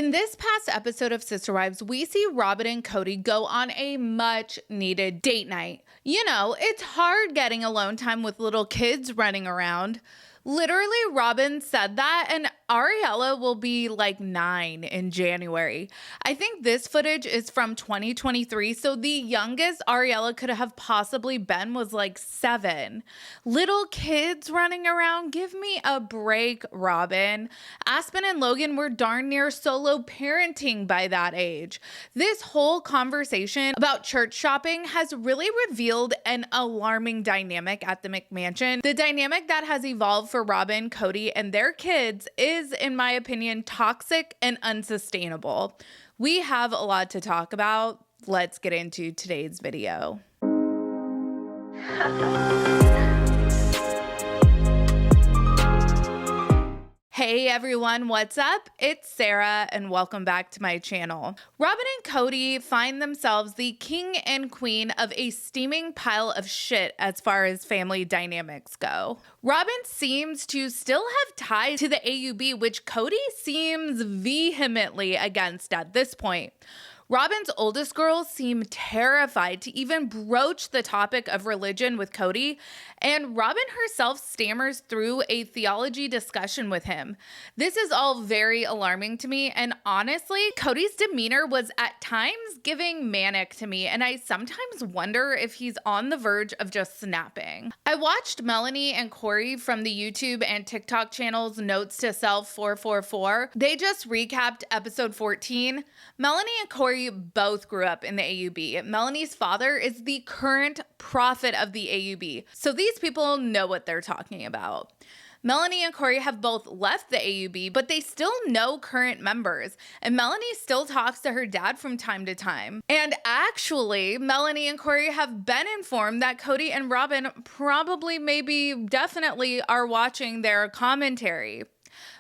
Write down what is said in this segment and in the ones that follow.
In this past episode of Sister Wives, we see Robyn and Kody go on a much needed date night. You know, it's hard getting alone time with little kids running around. Literally, Robyn said that, and Ariella will be like 9 in January. I think this footage is from 2023, so the youngest Ariella could have possibly been was like 7. Little kids running around, give me a break, Robyn. Aspen and Logan were darn near solo parenting by that age. This whole conversation about church shopping has really revealed an alarming dynamic at the McMansion. The dynamic that has evolved for Robyn, Kody, and their kids is, in my opinion, toxic and unsustainable. We have a lot to talk about. Let's get into today's video. Hey everyone, what's up? It's Sarah and welcome back to my channel. Robyn and Kody find themselves the king and queen of a steaming pile of shit as far as family dynamics go. Robyn seems to still have ties to the AUB, which Kody seems vehemently against at this point. Robyn's oldest girls seem terrified to even broach the topic of religion with Kody, and Robyn herself stammers through a theology discussion with him. This is all very alarming to me, and honestly, Kody's demeanor was at times giving manic to me, and I sometimes wonder if he's on the verge of just snapping. I watched Melanie and Corey from the YouTube and TikTok channels Notes to Self 444. They just recapped episode 14. Melanie and Corey both grew up in the AUB. Melanie's father is the current prophet of the AUB, so these people know what they're talking about. Melanie and Corey have both left the AUB, but they still know current members, and Melanie still talks to her dad from time to time. And actually, Melanie and Corey have been informed that Kody and Robyn probably, maybe, definitely are watching their commentary.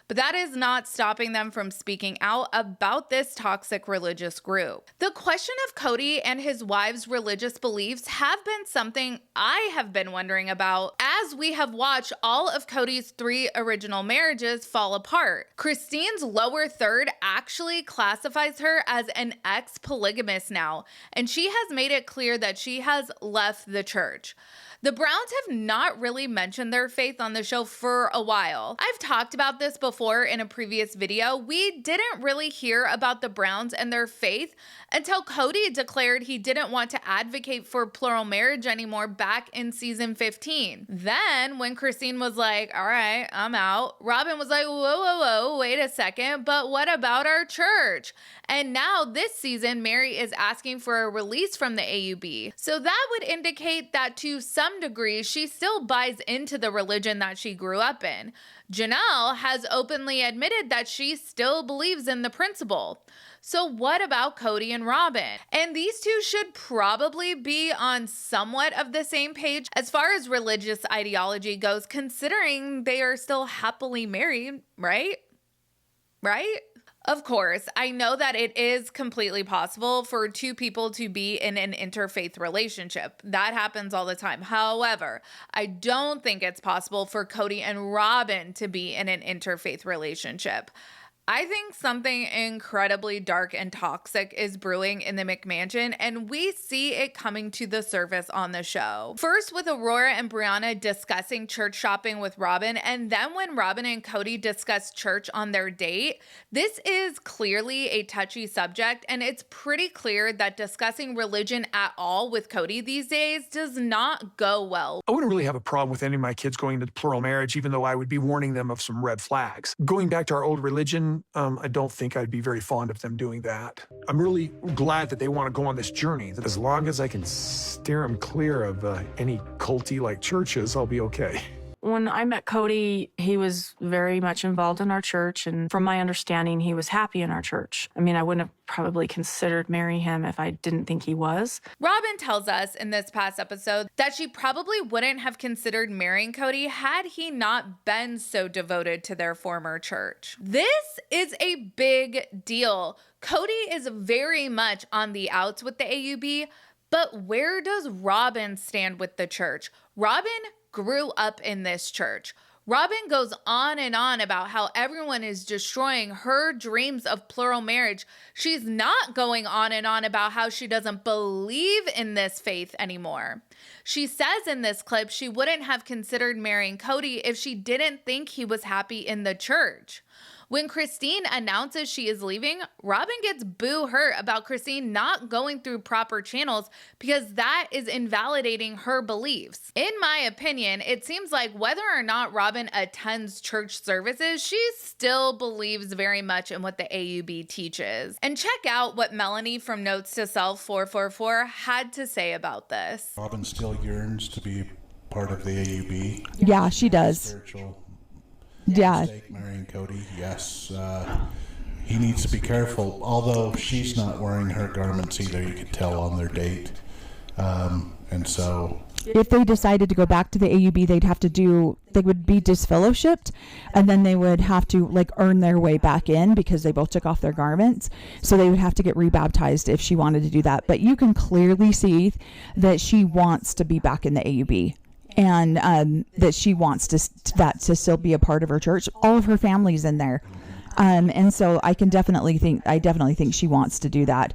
But that is not stopping them from speaking out about this toxic religious group. The question of Kody and his wife's religious beliefs have been something I have been wondering about as we have watched all of Kody's 3 original marriages fall apart. Christine's lower third actually classifies her as an ex-polygamist now, and she has made it clear that she has left the church. The Browns have not really mentioned their faith on the show for a while. I've talked about this before in a previous video. We didn't really hear about the Browns and their faith until Kody declared he didn't want to advocate for plural marriage anymore back in season 15. Then when Christine was like, all right, I'm out, Robyn was like, whoa, wait a second, but what about our church? And now this season, Mary is asking for a release from the AUB. So that would indicate that to some degree, she still buys into the religion that she grew up in. Janelle has openly admitted that she still believes in the principle. So what about Kody and Robyn? And these two should probably be on somewhat of the same page as far as religious ideology goes, considering they are still happily married, right? Right? Of course, I know that it is completely possible for two people to be in an interfaith relationship. That happens all the time. However, I don't think it's possible for Kody and Robyn to be in an interfaith relationship. I think something incredibly dark and toxic is brewing in the McMansion, and we see it coming to the surface on the show. First with Aurora and Brianna discussing church shopping with Robyn, and then when Robyn and Kody discuss church on their date. This is clearly a touchy subject, and it's pretty clear that discussing religion at all with Kody these days does not go well. I wouldn't really have a problem with any of my kids going to plural marriage, even though I would be warning them of some red flags. Going back to our old religion, I don't think I'd be very fond of them doing that. I'm really glad that they want to go on this journey. As long as I can steer them clear of any culty-like churches, I'll be okay. When I met Kody, he was very much involved in our church, and from my understanding, he was happy in our church. I mean, I wouldn't have probably considered marrying him if I didn't think he was. Robyn tells us in this past episode that she probably wouldn't have considered marrying Kody had he not been so devoted to their former church. This is a big deal. Kody is very much on the outs with the AUB, but where does Robyn stand with the church? Robyn grew up in this church. Robyn goes on and on about how everyone is destroying her dreams of plural marriage. She's not going on and on about how she doesn't believe in this faith anymore. She says in this clip she wouldn't have considered marrying Kody if she didn't think he was happy in the church. When Christine announces she is leaving, Robyn gets boo-hurt about Christine not going through proper channels because that is invalidating her beliefs. In my opinion, it seems like whether or not Robyn attends church services, she still believes very much in what the AUB teaches. And check out what Melanie from Notes to Self 444 had to say about this. Robyn still yearns to be part of the AUB. Yeah, she does. Spiritual. Yeah. Mistake marrying Kody, yes. He needs to be careful. Although she's not wearing her garments either, you could tell on their date. And so, if they decided to go back to the AUB, they would be disfellowshipped, and then they would have to like earn their way back in because they both took off their garments. So they would have to get rebaptized if she wanted to do that. But you can clearly see that she wants to be back in the AUB. And that she wants to still be a part of her church. All of her family's in there, and so I definitely think she wants to do that.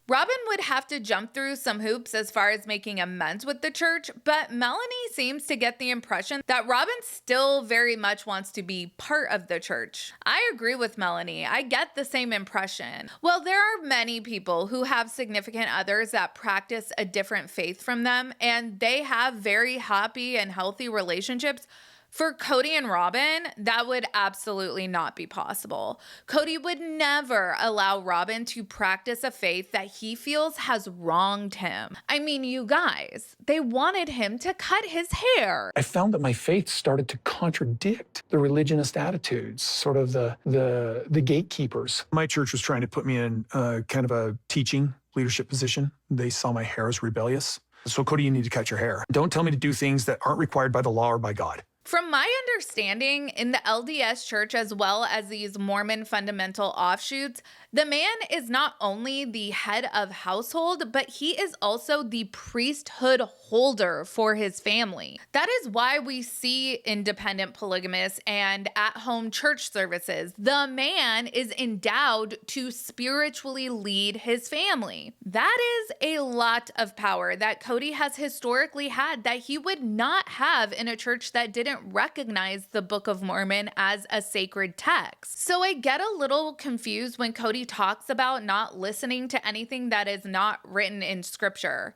Robyn would have to jump through some hoops as far as making amends with the church, but Melanie seems to get the impression that Robyn still very much wants to be part of the church. I agree with Melanie. I get the same impression. Well, there are many people who have significant others that practice a different faith from them, and they have very happy and healthy relationships. For Kody and Robyn, that would absolutely not be possible. Kody would never allow Robyn to practice a faith that he feels has wronged him. I mean, you guys, they wanted him to cut his hair. I found that my faith started to contradict the religionist attitudes, sort of the gatekeepers. My church was trying to put me in kind of a teaching leadership position. They saw my hair as rebellious. So, Kody, you need to cut your hair. Don't tell me to do things that aren't required by the law or by God. From my understanding, in the LDS church, as well as these Mormon fundamental offshoots, the man is not only the head of household, but he is also the priesthood holder for his family. That is why we see independent polygamists and at-home church services. The man is endowed to spiritually lead his family. That is a lot of power that Kody has historically had that he would not have in a church that didn't recognize the Book of Mormon as a sacred text. So I get a little confused when Kody talks about not listening to anything that is not written in scripture.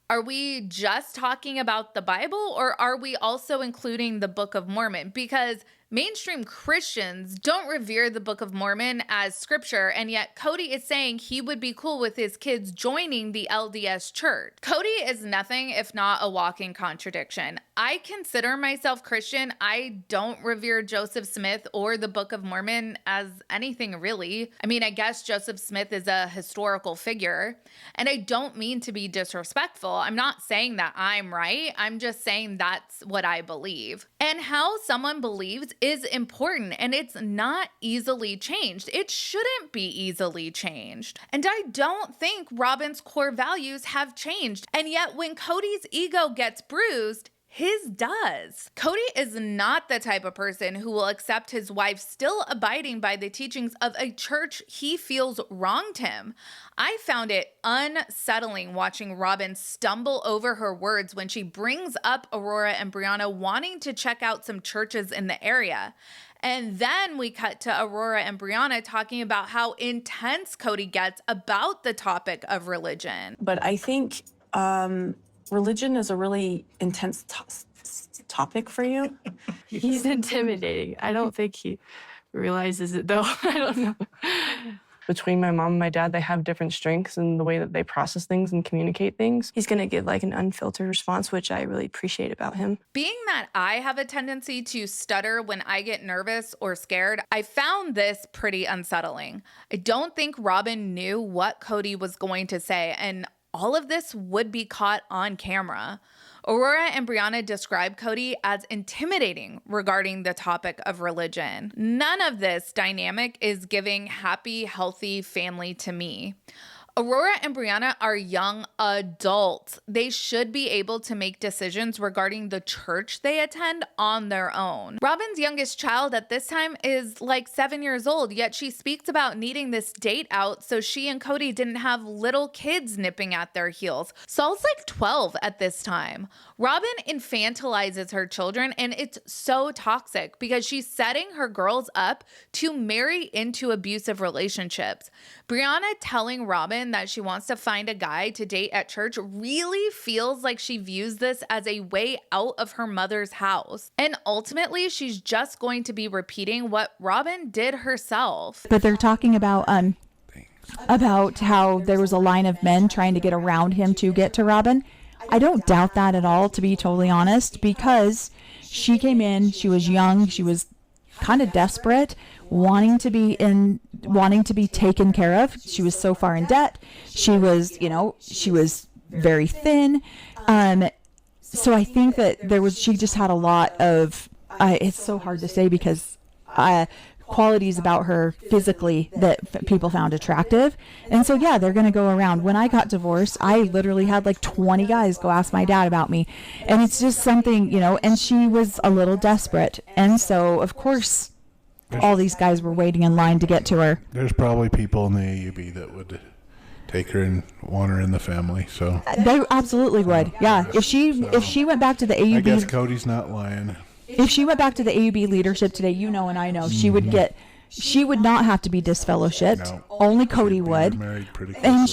Are we just talking about the Bible, or are we also including the Book of Mormon? Because mainstream Christians don't revere the Book of Mormon as scripture, and yet Kody is saying he would be cool with his kids joining the LDS church. Kody is nothing if not a walking contradiction. I consider myself Christian. I don't revere Joseph Smith or the Book of Mormon as anything really. I mean, I guess Joseph Smith is a historical figure, and I don't mean to be disrespectful. I'm not saying that I'm right. I'm just saying that's what I believe. And how someone believes is important, and it's not easily changed. It shouldn't be easily changed. And I don't think Robyn's core values have changed. And yet when Kody's ego gets bruised, his does. Kody is not the type of person who will accept his wife still abiding by the teachings of a church he feels wronged him. I found it unsettling watching Robyn stumble over her words when she brings up Aurora and Brianna wanting to check out some churches in the area. And then we cut to Aurora and Brianna talking about how intense Kody gets about the topic of religion. But I think religion is a really intense topic for you. He's intimidating. I don't think he realizes it, though. I don't know. Between my mom and my dad, they have different strengths in the way that they process things and communicate things. He's going to give like an unfiltered response, which I really appreciate about him. Being that I have a tendency to stutter when I get nervous or scared, I found this pretty unsettling. I don't think Robyn knew what Kody was going to say, and all of this would be caught on camera. Aurora and Brianna describe Kody as intimidating regarding the topic of religion. None of this dynamic is giving happy, healthy family to me. Aurora and Brianna are young adults. They should be able to make decisions regarding the church they attend on their own. Robyn's youngest child at this time is like 7 years old, yet she speaks about needing this date out so she and Kody didn't have little kids nipping at their heels. Saul's like 12 at this time. Robyn infantilizes her children, and it's so toxic because she's setting her girls up to marry into abusive relationships. Brianna telling Robyn that she wants to find a guy to date at church really feels like she views this as a way out of her mother's house. And ultimately, she's just going to be repeating what Robyn did herself. But they're talking about how there was a line of men trying to get around him to get to Robyn. I don't doubt that at all, to be totally honest, because she came in, she was young, she was kind of desperate, wanting to be taken care of. She was so far in debt. She was very thin. So I think that she just had a lot of, it's so hard to say because qualities about her physically that people found attractive. And so, yeah, they're going to go around. When I got divorced, I literally had like 20 guys go ask my dad about me. And it's just something, and she was a little desperate. And so, of course, all these guys were waiting in line to get to her. There's probably people in the AUB that would take her and want her in the family. So they absolutely would. Yeah. If she went back to the AUB, I guess Kody's not lying. If she went back to the AUB leadership today, and I know, she would not have to be disfellowshipped. No. Only Kody would. Married pretty quickly. And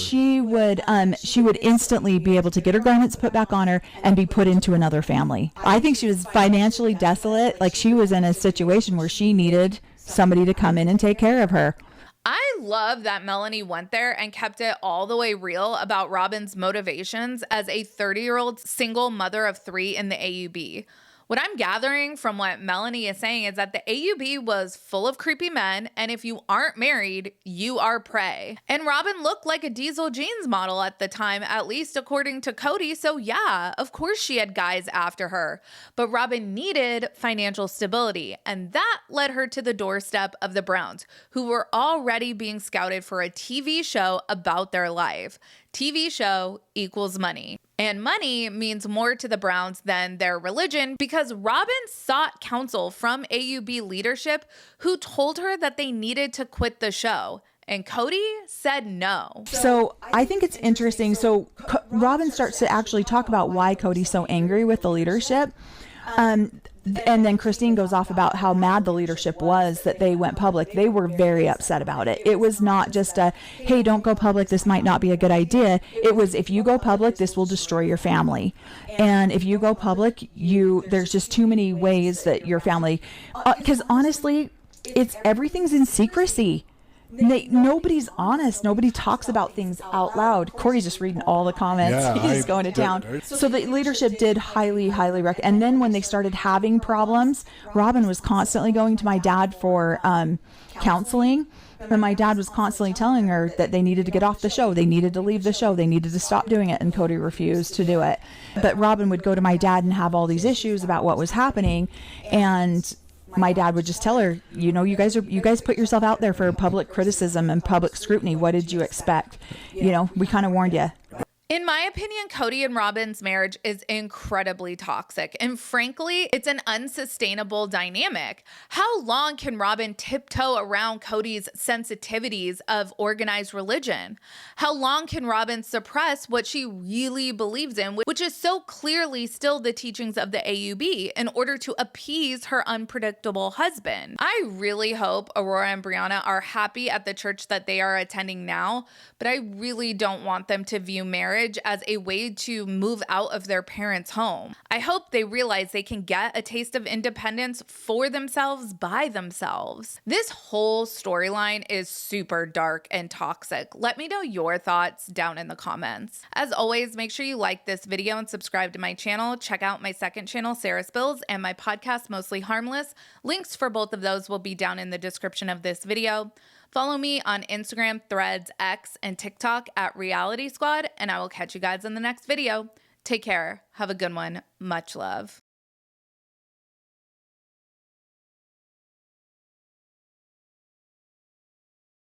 she would instantly be able to get her garments put back on her and be put into another family. I think she was financially desolate. Like, she was in a situation where she needed somebody to come in and take care of her. I love that Melanie went there and kept it all the way real about Robyn's motivations as a 30-year-old single mother of 3 in the AUB. What I'm gathering from what Melanie is saying is that the AUB was full of creepy men, and if you aren't married, you are prey. And Robyn looked like a Diesel jeans model at the time, at least according to Kody, so yeah, of course she had guys after her. But Robyn needed financial stability, and that led her to the doorstep of the Browns, who were already being scouted for a TV show about their life. TV show equals money. And money means more to the Browns than their religion because Robyn sought counsel from AUB leadership who told her that they needed to quit the show. And Kody said no. So I think it's interesting. So Robyn starts to actually talk about why Kody's so angry with the leadership. And then Christine goes off about how mad the leadership was that they went public. They were very upset about it. It was not just a, hey, don't go public, this might not be a good idea. It was, if you go public, this will destroy your family. And if you go public, there's just too many ways that your family, because honestly, everything's in secrecy. Nobody's honest. Nobody talks about things out loud. Corey's just reading all the comments. Yeah, He's going to town. So the leadership did highly, highly recommend. And then when they started having problems, Robyn was constantly going to my dad for counseling. And my dad was constantly telling her that they needed to get off the show. They needed to leave the show. They needed to stop doing it. And Kody refused to do it. But Robyn would go to my dad and have all these issues about what was happening. And my dad would just tell her, you guys put yourself out there for public criticism and public scrutiny. What did you expect? We kind of warned you. In my opinion, Kody and Robyn's marriage is incredibly toxic, and frankly, it's an unsustainable dynamic. How long can Robyn tiptoe around Kody's sensitivities of organized religion? How long can Robyn suppress what she really believes in, which is so clearly still the teachings of the AUB, in order to appease her unpredictable husband? I really hope Aurora and Brianna are happy at the church that they are attending now, but I really don't want them to view marriage as a way to move out of their parents' home. I hope they realize they can get a taste of independence for themselves by themselves. This whole storyline is super dark and toxic. Let me know your thoughts down in the comments. As always, make sure you like this video and subscribe to my channel. Check out my second channel, Sarah Spills, and my podcast, Mostly Harmless. Links for both of those will be down in the description of this video. Follow me on Instagram, Threads, X, and TikTok at Reality Squad, and I will catch you guys in the next video. Take care. Have a good one. Much love.